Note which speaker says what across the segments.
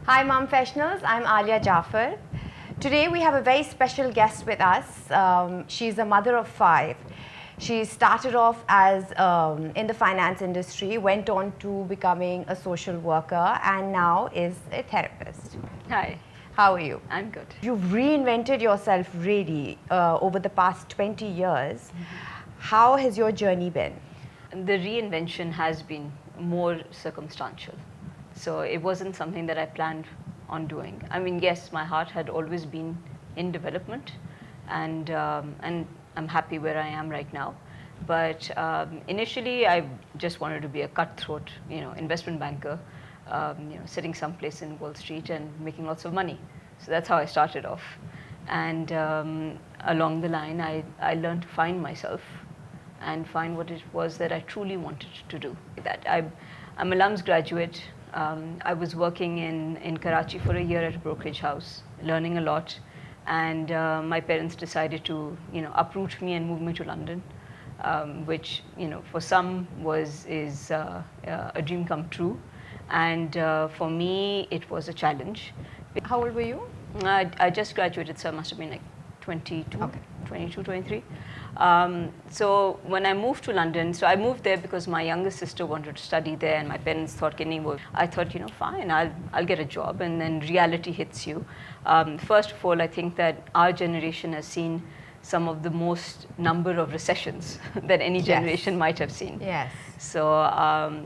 Speaker 1: Hi Mumfessionals, I'm Alia Jafar. Today we have a very special guest with us. She's a mother of 5. She started off as in the finance industry, went on to becoming a social worker, and now is a therapist.
Speaker 2: Hi.
Speaker 1: How are you?
Speaker 2: I'm good.
Speaker 1: You've reinvented yourself really over the past 20 years. How has your journey been?
Speaker 2: The reinvention has been more circumstantial. So it wasn't something that I planned on doing. I mean, yes, my heart had always been in development, and I'm happy where I am right now. But initially, I just wanted to be a cutthroat, investment banker, sitting someplace in Wall Street and making lots of money. So that's how I started off. And along the line, I learned to find myself and find what it was that I truly wanted to do. I'm a LUMS graduate. I was working in Karachi for a year at a brokerage house, learning a lot, and my parents decided to, uproot me and move me to London, which, for some is a dream come true, and for me it was a challenge.
Speaker 1: How old were you?
Speaker 2: I just graduated, so I must have been like 22,
Speaker 1: Okay.
Speaker 2: 22, 23. So when I moved to London, so I moved there because my younger sister wanted to study there, and my parents thought, I thought, fine, I'll get a job, and then reality hits you. First of all, I think that our generation has seen some of the most number of recessions that any generation might have seen.
Speaker 1: Yes.
Speaker 2: So,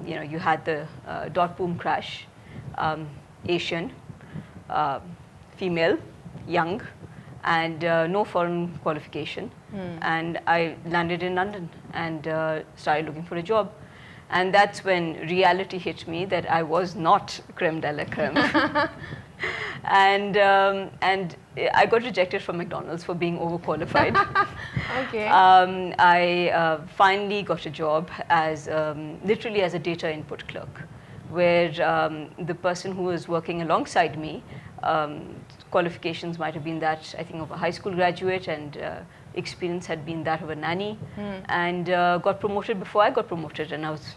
Speaker 2: you had the dot boom crash, Asian, female, young, and no foreign qualification. And I landed in London and started looking for a job. And that's when reality hit me that I was not creme de la creme. and I got rejected from McDonald's for being overqualified.
Speaker 1: Okay.
Speaker 2: I finally got a job as literally as a data input clerk, where the person who was working alongside me, qualifications might have been that, I think, of a high school graduate, and experience had been that of a nanny, and got promoted before I got promoted, and I was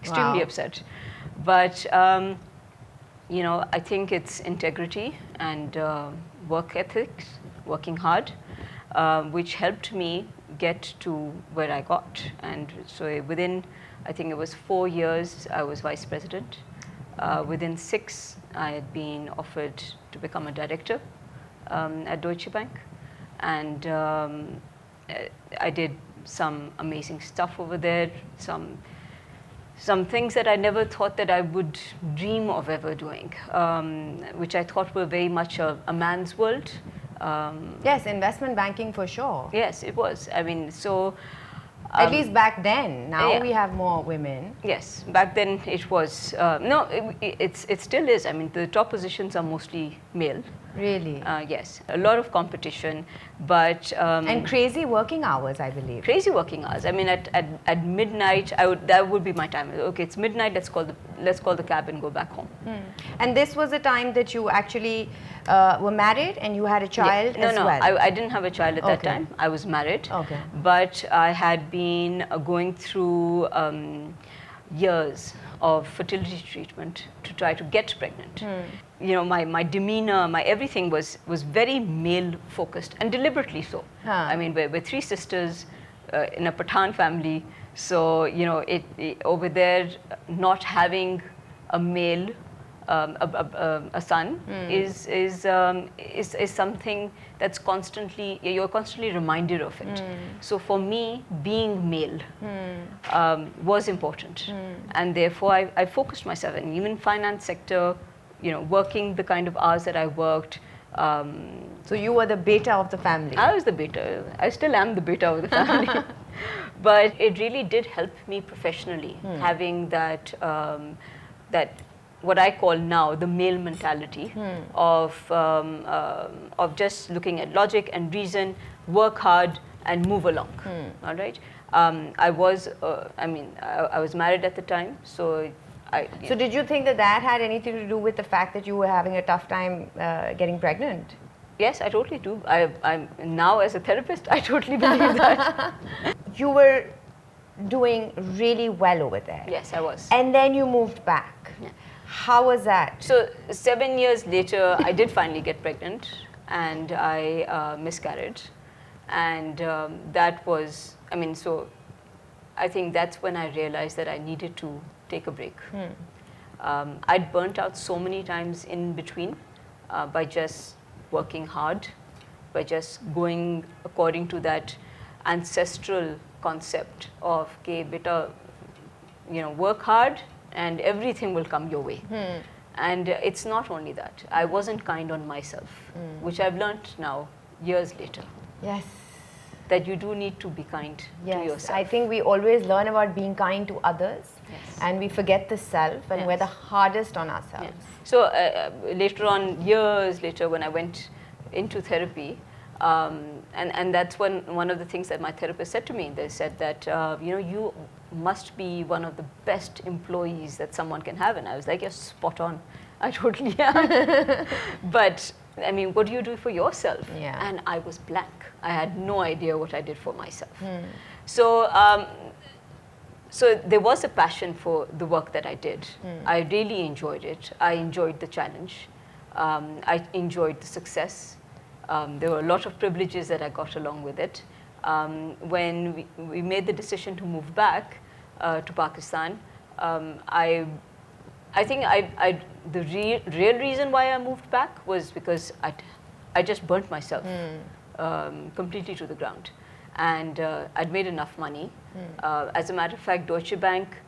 Speaker 2: extremely upset. But I think it's integrity and work ethics, working hard, which helped me get to where I got. And so within, I think it was 4 years, I was vice president. Within 6, I had been offered to become a director at Deutsche Bank, and I did some amazing stuff over there, some things that I never thought that I would dream of ever doing, which I thought were very much a man's world.
Speaker 1: Yes, investment banking for sure.
Speaker 2: Yes, it was. I mean, so...
Speaker 1: At least back then. Now we have more women.
Speaker 2: Yes, back then it was. No, it still is. I mean, the top positions are mostly male.
Speaker 1: Really?
Speaker 2: Yes, a lot of competition, but
Speaker 1: and crazy working hours, I believe.
Speaker 2: Crazy working hours. I mean, at midnight, that would be my time. Okay, it's midnight. Let's call the cab and go back home.
Speaker 1: And this was the time that you actually were married and you had a child as well.
Speaker 2: No, I didn't have a child at that time. I was married.
Speaker 1: Okay.
Speaker 2: But I had been going through years of fertility treatment to try to get pregnant. My demeanor, my everything was very male focused, and deliberately so. I mean, we're 3 sisters in a Pathan family, so over there, not having a male, a son is something that's you're constantly reminded of it. So for me, being male was important, and therefore I focused myself, and even finance sector, working the kind of hours that I worked.
Speaker 1: So you were the beta of the family.
Speaker 2: I was the beta. I still am the beta of the family. But it really did help me professionally, having that what I call now the male mentality of just looking at logic and reason, work hard and move along. All right. I was married at the time, so
Speaker 1: So did you think that had anything to do with the fact that you were having a tough time getting pregnant?
Speaker 2: Yes, I totally do. I'm now, as a therapist, I totally believe that.
Speaker 1: You were doing really well over there.
Speaker 2: Yes, I was.
Speaker 1: And then you moved back.
Speaker 2: Yeah.
Speaker 1: How was that?
Speaker 2: So 7 years later, I did finally get pregnant, and I miscarried, and that was, I mean, so I think that's when I realized that I needed to take a break. I'd burnt out so many times in between by just working hard, by just going according to that ancestral concept of, okay, beta, work hard and everything will come your way. And it's not only that. I wasn't kind on myself, which I've learned now, years later.
Speaker 1: Yes.
Speaker 2: That you do need to be kind to yourself.
Speaker 1: I think we always learn about being kind to others, and we forget the self, and we're the hardest on ourselves.
Speaker 2: Yes. So later on, years later, when I went into therapy, and that's when one of the things that my therapist said to me, they said that, you must be one of the best employees that someone can have. And I was like, yes, spot on. I totally am. But I mean, what do you do for yourself? And I was blank. I had no idea what I did for myself. So, so there was a passion for the work that I did. I really enjoyed it. I enjoyed the challenge. I enjoyed the success. There were a lot of privileges that I got along with it. When we made the decision to move back to Pakistan, I think the real reason why I moved back was because I just burnt myself completely to the ground. And I'd made enough money. As a matter of fact, Deutsche Bank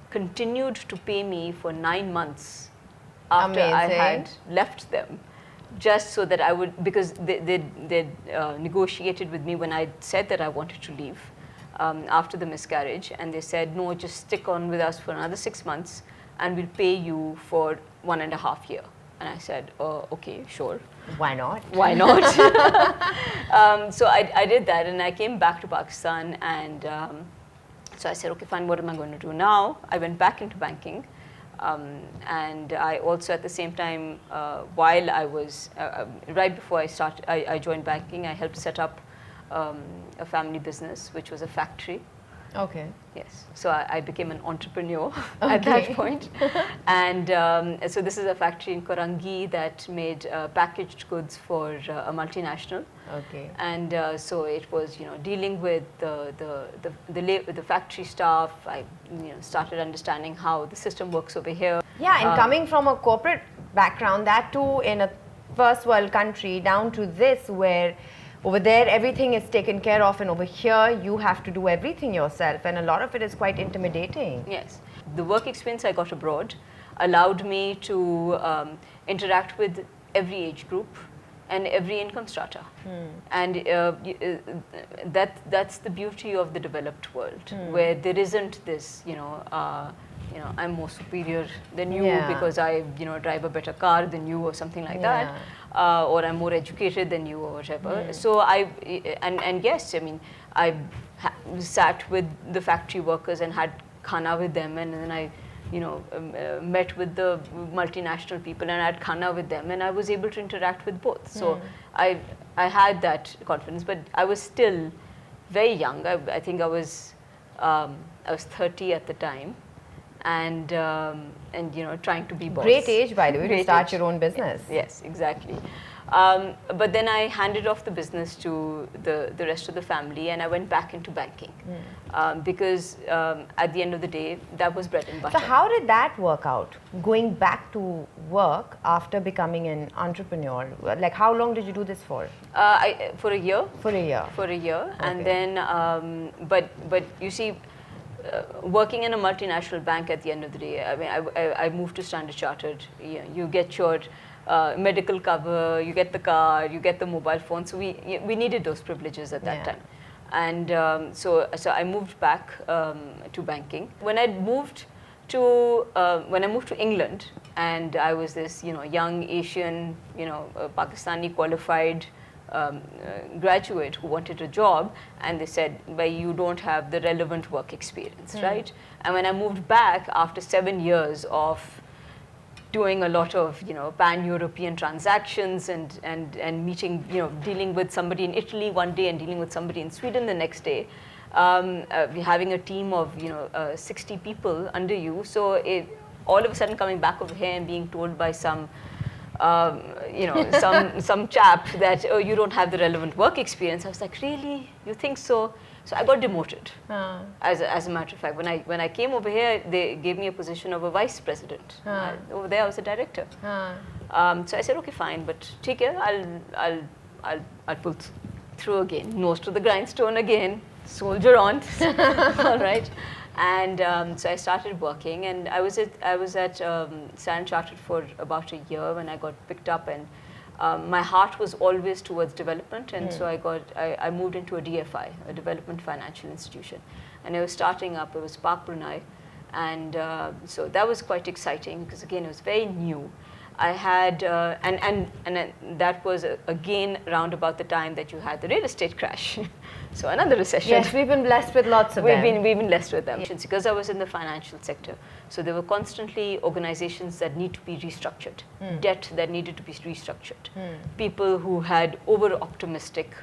Speaker 2: continued to pay me for 9 months after I had left them, just so that I would, because they negotiated with me when I said that I wanted to leave after the miscarriage, and they said, no, just stick on with us for another 6 months and we'll pay you for 1.5 years. And I said, okay, sure.
Speaker 1: Why not?
Speaker 2: Why not? So I did that, and I came back to Pakistan, and so I said, okay, fine, what am I going to do now? I went back into banking, and I also at the same time, while I was, right before I joined banking, I helped set up a family business, which was a factory.
Speaker 1: Okay.
Speaker 2: Yes. So I became an entrepreneur at that point. And so this is a factory in Korangi that made packaged goods for a multinational.
Speaker 1: Okay.
Speaker 2: And so it was, dealing with the factory staff. I, started understanding how the system works over here.
Speaker 1: Yeah, and coming from a corporate background, that too in a first world country, down to this where over there, everything is taken care of, and over here, you have to do everything yourself, and a lot of it is quite intimidating.
Speaker 2: Yes. The work experience I got abroad allowed me to interact with every age group and every income strata. And that's the beauty of the developed world, where there isn't this, I'm more superior than you because I, drive a better car than you or something like that. Or I'm more educated than you or whatever. So and yes, I mean, I sat with the factory workers and had khana with them, and then I, met with the multinational people and had khana with them, and I was able to interact with both. So I had that confidence, but I was still very young. I think I was 30 at the time. And trying to be boss.
Speaker 1: Great age, by the way, to start your own business.
Speaker 2: Yes, exactly. But then I handed off the business to the rest of the family, and I went back into banking because at the end of the day, that was bread and butter.
Speaker 1: So how did that work out, going back to work after becoming an entrepreneur? Like, how long did you do this for?
Speaker 2: For a year.
Speaker 1: For a year.
Speaker 2: For a year. Okay. And then, but you see, working in a multinational bank at the end of the day, I mean, I moved to Standard Chartered. You get your medical cover, you get the car, you get the mobile phone. So we needed those privileges at that time. And so I moved back to banking. When I moved to England, and I was this young Asian Pakistani qualified graduate who wanted a job, and they said, well, you don't have the relevant work experience, right? And when I moved back after 7 years of doing a lot of pan-European transactions and meeting, dealing with somebody in Italy one day and dealing with somebody in Sweden the next day, having a team of 60 people under you, so all of a sudden coming back over here and being told by some some chap that, oh, you don't have the relevant work experience. I was like, really? You think so? So I got demoted. As a matter of fact, when I came over here, they gave me a position of a vice president. Over there, I was a director. So I said, okay, fine, but take care. I'll pull through again, nose to the grindstone again, soldier on. All right. And so I started working, and I was at Standard Chartered for about a year when I got picked up, and my heart was always towards development, and so I moved into a DFI, a development financial institution, and I was starting up. It was Park Brunei, and so that was quite exciting because again it was very new. I had, and that was again around about the time that you had the real estate crash. So another recession.
Speaker 1: Yes, we've been blessed with lots of them.
Speaker 2: We've been blessed with them. Because I was in the financial sector. So there were constantly organizations that need to be restructured, debt that needed to be restructured, people who had over-optimistic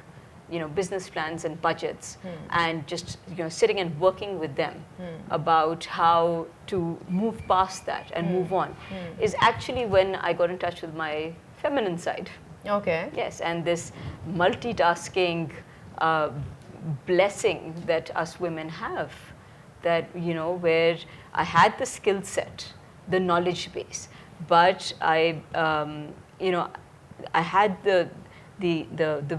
Speaker 2: business plans and budgets, and just sitting and working with them about how to move past that and move on is actually when I got in touch with my feminine side.
Speaker 1: Okay.
Speaker 2: Yes, and this multitasking blessing that us women have, that where I had the skill set, the knowledge base, but I had the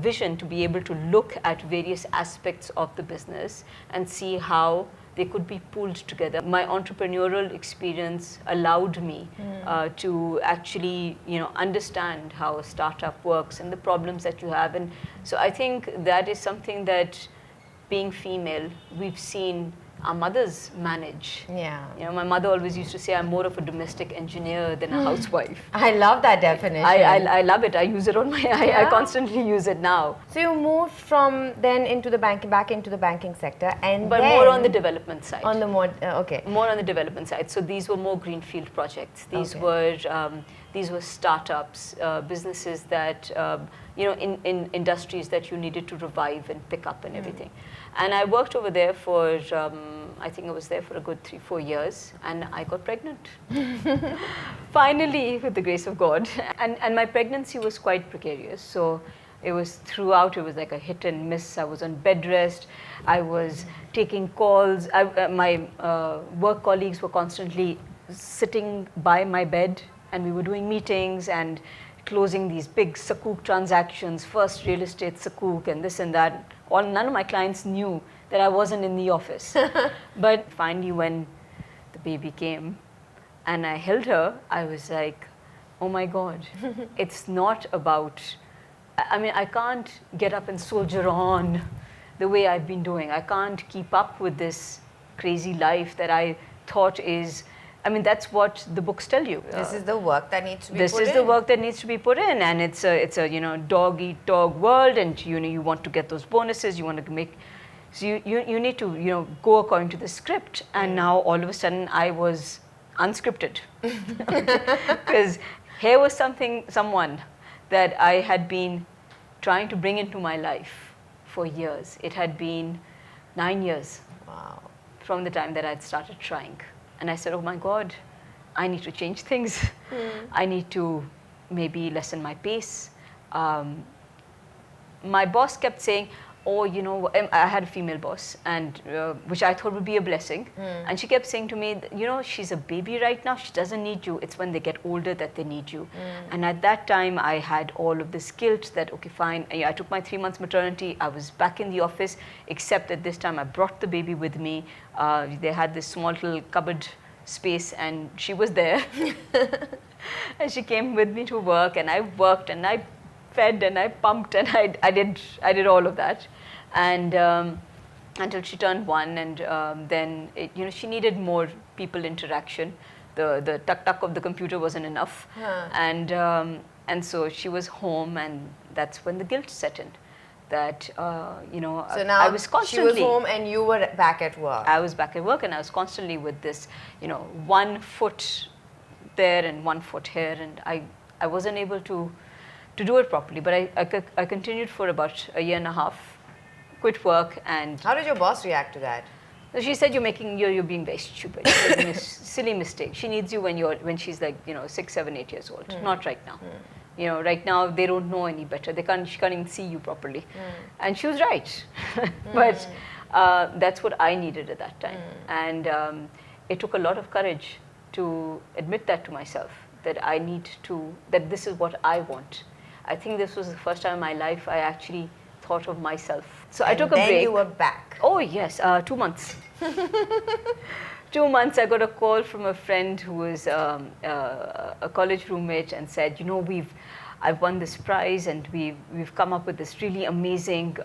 Speaker 2: vision to be able to look at various aspects of the business and see how they could be pulled together. My entrepreneurial experience allowed me to actually understand how a startup works and the problems that you have. And so I think that is something that, being female, we've seen our mothers manage.
Speaker 1: Yeah.
Speaker 2: My mother always used to say, I'm more of a domestic engineer than a housewife.
Speaker 1: I love that definition.
Speaker 2: I love it. I use it on I constantly use it now.
Speaker 1: So you moved from then into the back into the banking sector,
Speaker 2: but more on the development side.
Speaker 1: On the more okay.
Speaker 2: More on the development side. So these were more greenfield projects. These were startups, businesses that in industries that you needed to revive and pick up and everything. And I worked over there for, I think I was there for a good 3-4 years, and I got pregnant. Finally, with the grace of God. And my pregnancy was quite precarious. So it was like a hit and miss. I was on bed rest. I was taking calls. My work colleagues were constantly sitting by my bed, and we were doing meetings and closing these big sukuk transactions, first real estate sukuk and this and that. None of my clients knew that I wasn't in the office. But finally, when the baby came and I held her, I was like, oh my God, it's not about, I can't get up and soldier on the way I've been doing. I can't keep up with this crazy life that I thought is, that's what the books tell you.
Speaker 1: This is the work that needs to be put in.
Speaker 2: This is the work that needs to be put in, and it's a dog eat dog world, and you want to get those bonuses. You want to make, so you need to go according to the script. And now all of a sudden I was unscripted because here was someone that I had been trying to bring into my life for years. It had been 9 years.
Speaker 1: Wow.
Speaker 2: From the time that I'd started trying. And I said, oh my God, I need to change things. I need to maybe lessen my pace. My boss kept saying, oh, I had a female boss, and which I thought would be a blessing. And she kept saying to me, she's a baby right now. She doesn't need you. It's when they get older that they need you. And at that time, I had all of this guilt that, okay, fine. I took my 3 months maternity. I was back in the office, except at this time, I brought the baby with me. They had this small little cupboard space, and she was there. And she came with me to work, and I worked, and I fed, and I pumped, and I did all of that. And until she turned 1, and then she needed more people interaction. The tuck of the computer wasn't enough. And so she was home, and that's when the guilt set in. That
Speaker 1: so now
Speaker 2: I was constantly,
Speaker 1: she was home and you were back at work.
Speaker 2: I was back at work, and I was constantly with this 1 foot there and 1 foot here, and I wasn't able to do it properly. But I continued for about a year and a half, quit work. And
Speaker 1: how did your boss react to that?
Speaker 2: So she said, you're being very stupid. You're making a silly mistake. She needs you when she's like, 6, 7, 8 years old. Not right now. Right now they don't know any better. She can't even see you properly. And she was right. But that's what I needed at that time. And it took a lot of courage to admit that to myself, that that this is what I want. I think this was the first time in my life I actually thought of myself. So I took a break.
Speaker 1: And then you were back.
Speaker 2: Oh yes, 2 months. 2 months, I got a call from a friend who was a college roommate and said, I've won this prize and we've come up with this really amazing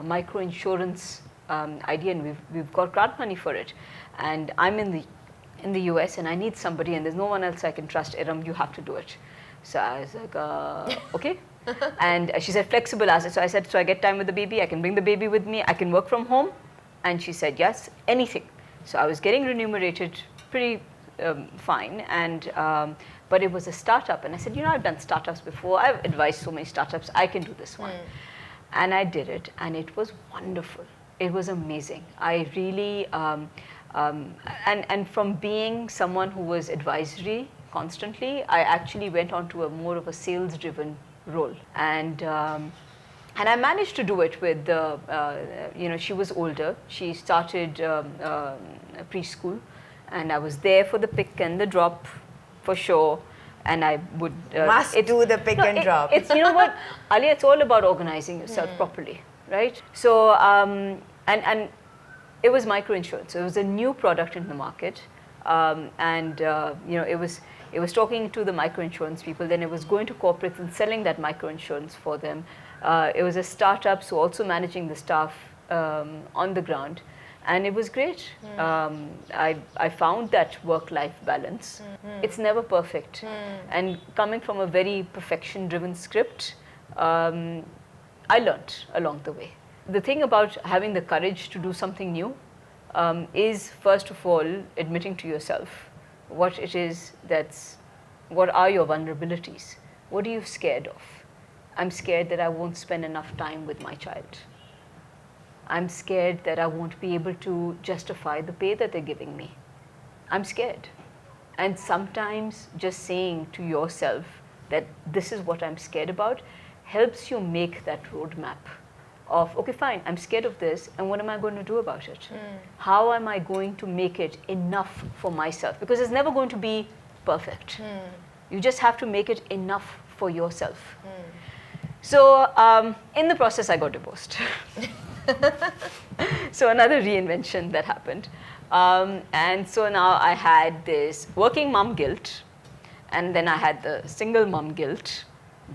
Speaker 2: micro insurance idea, and we've got grant money for it. And I'm in the US and I need somebody, and there's no one else I can trust. Erum, you have to do it. So I was like, okay. And she said, flexible as it. So I said, so I get time with the baby, I can bring the baby with me, I can work from home. And she said, yes, anything. So I was getting remunerated pretty fine, but it was a startup. And I said, I've done startups before. I've advised so many startups. I can do this one. And I did it, and it was wonderful. It was amazing. I really, and from being someone who was advisory constantly, I actually went on to more of a sales-driven role. And I managed to do it with, she was older. She started preschool, and I was there for the pick and the drop, for sure. And I would
Speaker 1: do the pick and drop.
Speaker 2: It's what, Alia, it's all about organizing yourself properly, right? So and it was microinsurance. So it was a new product in the market, it was talking to the microinsurance people. Then it was going to corporates and selling that microinsurance for them. It was a startup, so also managing the staff on the ground. And it was great. I found that work-life balance. It's never perfect. And coming from a very perfection-driven script, I learned along the way. The thing about having the courage to do something new is, first of all, admitting to yourself what it is what are your vulnerabilities? What are you scared of? I'm scared that I won't spend enough time with my child. I'm scared that I won't be able to justify the pay that they're giving me. I'm scared. And sometimes just saying to yourself that this is what I'm scared about helps you make that roadmap of, okay, fine, I'm scared of this, and what am I going to do about it? How am I going to make it enough for myself? Because it's never going to be perfect. You just have to make it enough for yourself. So in the process, I got divorced. So another reinvention that happened. And so now I had this working mom guilt, and then I had the single mom guilt,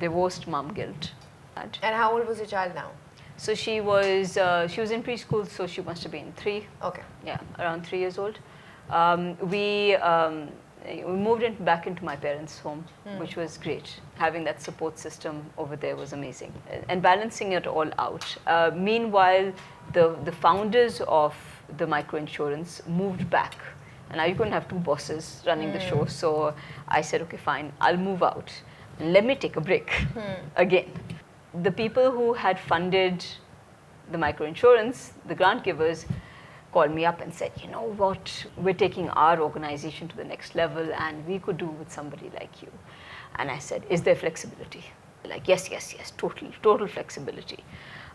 Speaker 2: divorced mom guilt.
Speaker 1: And how old was your child now?
Speaker 2: So she was in preschool, so she must have been 3.
Speaker 1: Okay.
Speaker 2: Yeah, around 3 years old. We moved back into my parents' home, which was great. Having that support system over there was amazing. And balancing it all out. Meanwhile, the founders of the microinsurance moved back. And now you couldn't have 2 bosses running the show. So I said, okay, fine, I'll move out. And let me take a break again. The people who had funded the microinsurance, the grant givers, called me up and said, you know what, we're taking our organization to the next level and we could do with somebody like you. And I said, is there flexibility? Like, yes, total flexibility.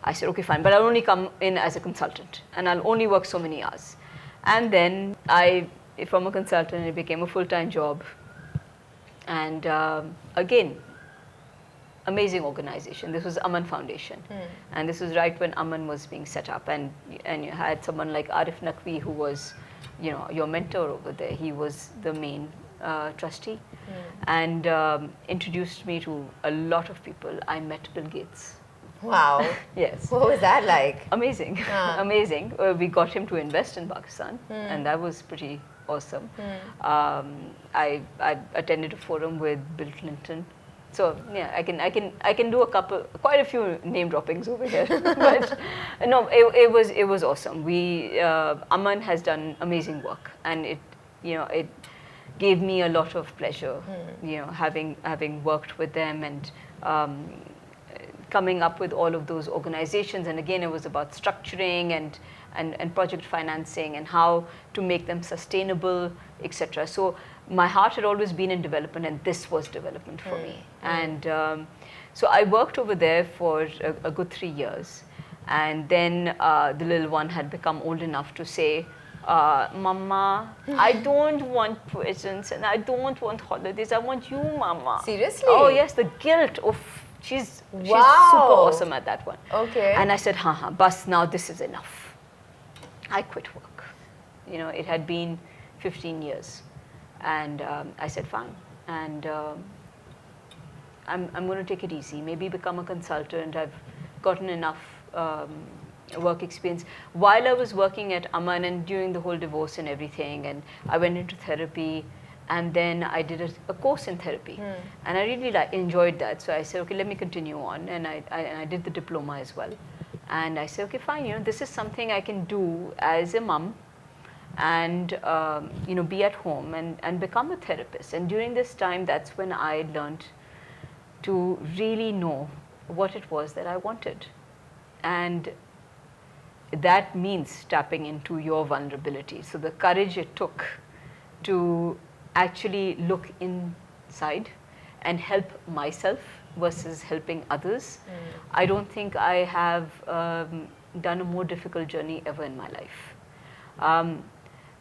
Speaker 2: I said, okay, fine, but I'll only come in as a consultant and I'll only work so many hours. And then from a consultant, it became a full-time job. And again, amazing organization. This was Aman Foundation. And this was right when Aman was being set up. And you had someone like Arif Naqvi, who was, your mentor over there. He was the main trustee and introduced me to a lot of people. I met Bill Gates.
Speaker 1: Wow.
Speaker 2: Yes.
Speaker 1: What was that like?
Speaker 2: Amazing. Amazing. We got him to invest in Pakistan, and that was pretty awesome. I attended a forum with Bill Clinton. So yeah, I can do quite a few name droppings over here. But no, it was awesome. Aman has done amazing work, and it gave me a lot of pleasure. Having worked with them and coming up with all of those organizations. And again, it was about structuring and project financing and how to make them sustainable, etc. So my heart had always been in development, and this was development for me. And so I worked over there for a good 3 years, and then the little one had become old enough to say, Mama, I don't want presents and I don't want holidays. I want you, Mama.
Speaker 1: Seriously?
Speaker 2: Oh yes, the guilt of she's super awesome at that one.
Speaker 1: Okay.
Speaker 2: And I said, bas, now this is enough. I quit work. You know, it had been 15 years, and I said, fine. And I'm going to take it easy. Maybe become a consultant. I've gotten enough work experience. While I was working at Aman and during the whole divorce and everything, and I went into therapy, and then I did a course in therapy, and I really enjoyed that. So I said, okay, let me continue on, and I did the diploma as well. And I said, okay, fine, you know, this is something I can do as a mom, and you know, be at home and become a therapist. And during this time, that's when I learned to really know what it was that I wanted. And that means tapping into your vulnerability. So the courage it took to actually look inside and help myself versus helping others, I don't think I have done a more difficult journey ever in my life.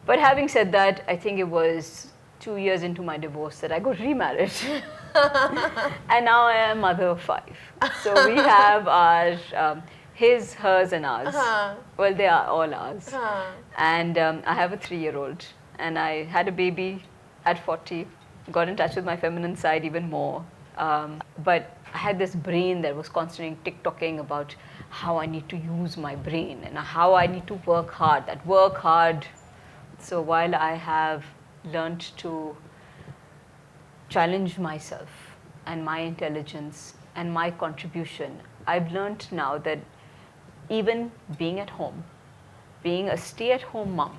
Speaker 2: But having said that, I think it was 2 years into my divorce that I got remarried. And now I am a mother of 5. So we have our his, hers, and ours. Well, they are all ours. And I have a 3-year-old. And I had a baby at 40, got in touch with my feminine side even more. But I had this brain that was constantly tick-tocking about how I need to use my brain and how I need to work hard, that work hard. So while I have learned to challenge myself and my intelligence and my contribution, I've learned now that even being at home, being a stay-at-home mom,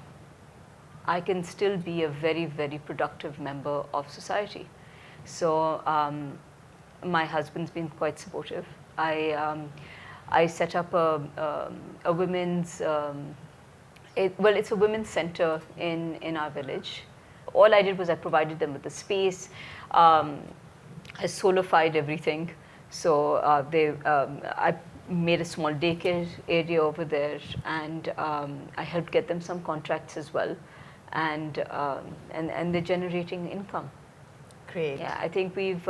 Speaker 2: I can still be a very, very productive member of society. So my husband's been quite supportive. I set up a women's, it's a women's center in our village. All I did was I provided them with the space. I solidified everything. So I made a small daycare area over there, and I helped get them some contracts as well, and they're generating income.
Speaker 1: Great.
Speaker 2: Yeah, I think we've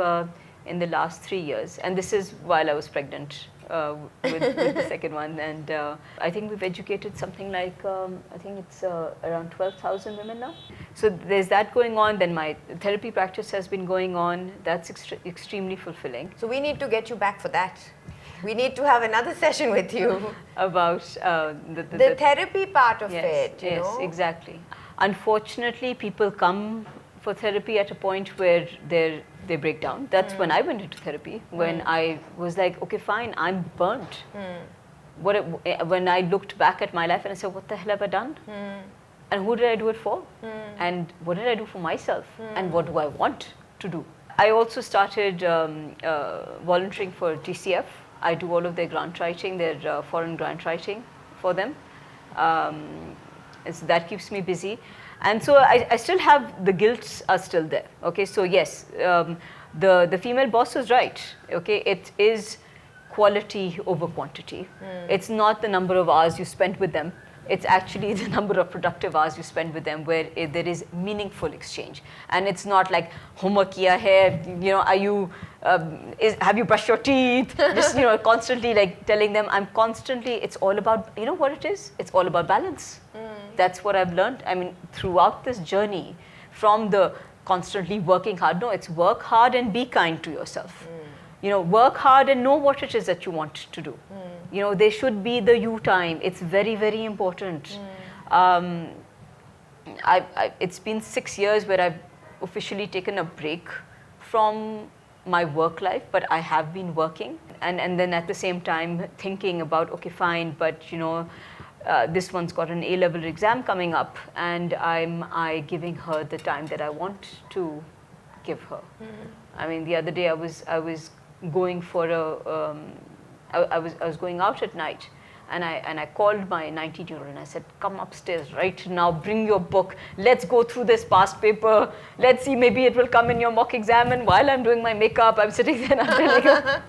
Speaker 2: in the last 3 years, and this is while I was pregnant with the second one, and I think we've educated something like I think it's around 12,000 women now. So there's that going on. Then my therapy practice has been going on. That's extremely fulfilling.
Speaker 1: So we need to get you back for that. We need to have another session with you
Speaker 2: about
Speaker 1: the therapy part of it.
Speaker 2: Yes, exactly. Unfortunately, people come for therapy at a point where they break down. That's when I went into therapy, when I was like, okay, fine, I'm burnt. When I looked back at my life and I said, what the hell have I done? And who did I do it for? And what did I do for myself? And what do I want to do? I also started volunteering for TCF. I do all of their grant writing, their foreign grant writing for them. And so that keeps me busy. And so I still have, the guilts are still there. Okay, so yes, the female boss was right. Okay, it is quality over quantity. It's not the number of hours you spend with them. It's actually the number of productive hours you spend with them where there is meaningful exchange. And it's not like, homework kiya hai, you know, are you, have you brushed your teeth? Just, you know, constantly like telling them, it's all about, you know what it is? It's all about balance. That's what I've learned. I mean, throughout this journey, from the constantly working hard, no, it's work hard and be kind to yourself. You know, work hard and know what it is that you want to do. You know, there should be the you time. It's very, very important. It's been 6 years where I've officially taken a break from my work life, but I have been working. And then at the same time thinking about, okay, fine, but you know, this one's got an A-level exam coming up, and am I giving her the time that I want to give her? I mean, the other day I was going for I was going out at night, And I called my 19-year-old and I said, come upstairs right now, bring your book, let's go through this past paper, let's see, maybe it will come in your mock exam. And while I'm doing my makeup, I'm sitting there and I'm telling her.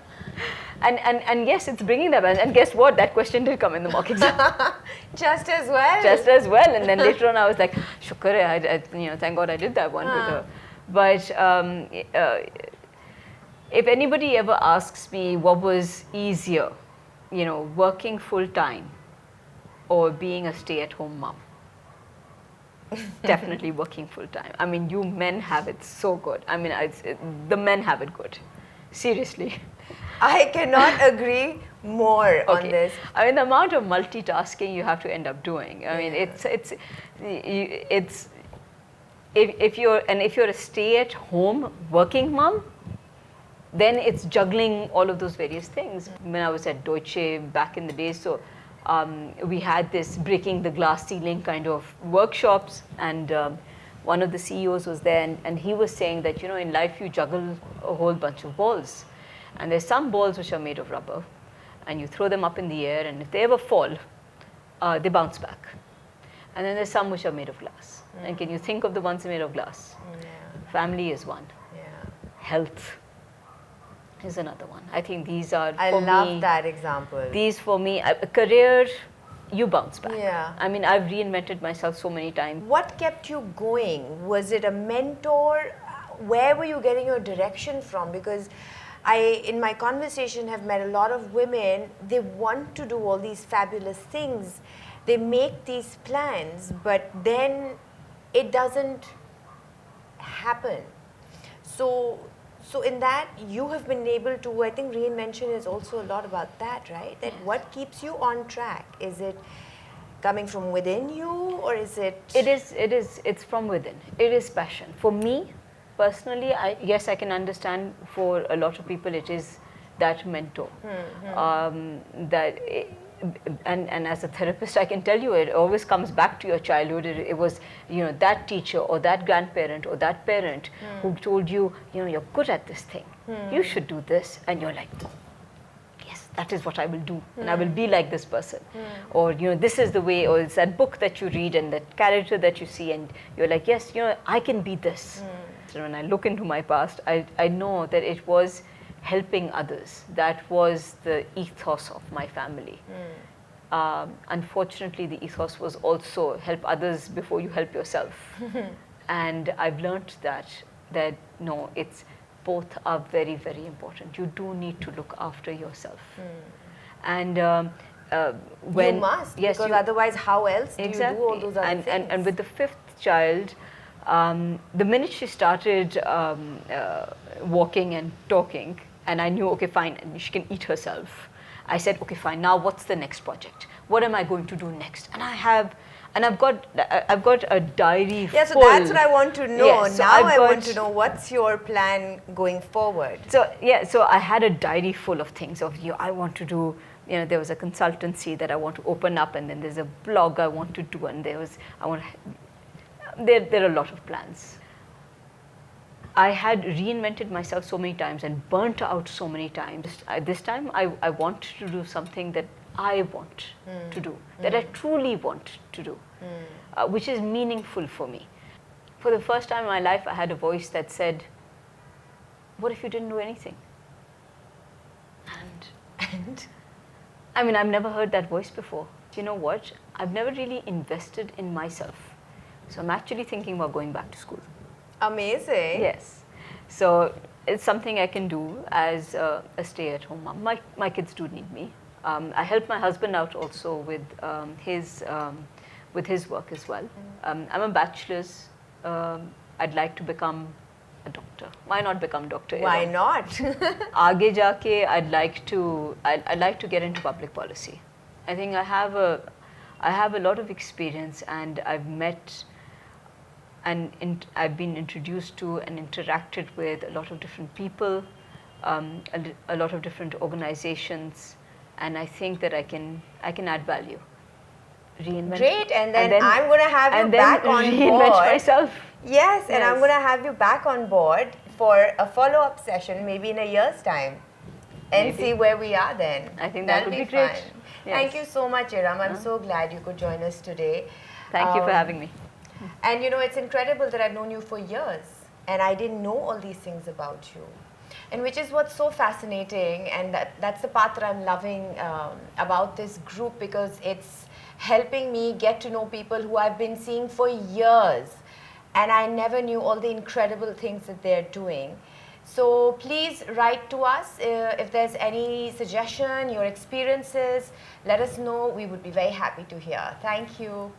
Speaker 2: And yes, it's bringing them. And guess what? That question did come in the mock exam.
Speaker 1: Just as well.
Speaker 2: Just as well. And then later on, I was like, shukar hai, thank God I did that one with her. But if anybody ever asks me what was easier, working full time or being a stay-at-home mom, definitely working full time. I mean, you men have it so good. I mean, the men have it good. Seriously.
Speaker 1: I cannot agree more on this.
Speaker 2: I mean, the amount of multitasking you have to end up doing. I mean, if you're a stay-at-home working mom, then it's juggling all of those various things. When I was at Deutsche back in the day, so we had this breaking the glass ceiling kind of workshops, and one of the CEOs was there, and he was saying that, in life you juggle a whole bunch of balls. And there's some balls which are made of rubber, and you throw them up in the air, and if they ever fall, they bounce back. And then there's some which are made of glass. And can you think of the ones made of glass? Yeah. Family is one. Yeah. Health is another one. I think these are,
Speaker 1: I love that example.
Speaker 2: These for me, a career, you bounce back.
Speaker 1: Yeah.
Speaker 2: I mean, I've reinvented myself so many times.
Speaker 1: What kept you going? Was it a mentor? Where were you getting your direction from? Because I, in my conversation, have met a lot of women. They want to do all these fabulous things. They make these plans, but then it doesn't happen. So in that, you have been able to, I think reinvention is also a lot about that, right? That what keeps you on track? Is it coming from within you, or is it?
Speaker 2: It's from within. It is passion. For me, personally, yes, I can understand for a lot of people it is that mentor. And as a therapist, I can tell you it always comes back to your childhood. It was, that teacher or that grandparent or that parent who told you, you're good at this thing. You should do this. And you're like, yes, that is what I will do. And I will be like this person. Or, this is the way, or it's that book that you read and that character that you see. And you're like, yes, I can be this. So when I look into my past, I know that it was helping others. That was the ethos of my family. Unfortunately, the ethos was also help others before you help yourself. And I've learned that no, it's both are very, very important. You do need to look after yourself. And when
Speaker 1: you must,
Speaker 2: yes,
Speaker 1: because otherwise how else do
Speaker 2: exactly.
Speaker 1: you do all those other things?
Speaker 2: And with the fifth child, the minute she started walking and talking, and I knew, okay, fine, and she can eat herself. I said, okay, fine. Now, what's the next project? What am I going to do next? And I've got a diary.
Speaker 1: Yeah, so
Speaker 2: full.
Speaker 1: that's what I want to know.
Speaker 2: Yes, so
Speaker 1: now I want to know what's your plan going forward.
Speaker 2: So yeah, so I had a diary full of things of I want to do. There was a consultancy that I want to open up, and then there's a blog I want to do, and there are a lot of plans. I had reinvented myself so many times and burnt out so many times. This time, I want to do something that I want to do, that I truly want to do, which is meaningful for me. For the first time in my life, I had a voice that said, what if you didn't do anything? And I mean, I've never heard that voice before. You know what? I've never really invested in myself. So I'm actually thinking about going back to school.
Speaker 1: Amazing.
Speaker 2: Yes. So it's something I can do as a stay-at-home mom. My kids do need me. I help my husband out also with his work as well. I'm a bachelor's. I'd like to become a doctor. Why not become doctor?
Speaker 1: Why not?
Speaker 2: Aage jaake, I'd like to get into public policy. I think I have a lot of experience, and I've met and I've been introduced to and interacted with a lot of different people, a lot of different organizations, and I think that I can add value. Reinvent.
Speaker 1: Great, and then I'm going to have you back on
Speaker 2: reinvent
Speaker 1: board.
Speaker 2: myself.
Speaker 1: Yes, and I'm going to have you back on board for a follow-up session, maybe in a year's time, and see where we are then.
Speaker 2: I think that would be great.
Speaker 1: Fun. Thank you so much, Erum. I'm so glad you could join us today.
Speaker 2: Thank you for having me.
Speaker 1: And you know, it's incredible that I've known you for years and I didn't know all these things about you. And which is what's so fascinating, and that's the part that I'm loving about this group, because it's helping me get to know people who I've been seeing for years and I never knew all the incredible things that they're doing. So please write to us if there's any suggestion, your experiences, let us know. We would be very happy to hear. Thank you.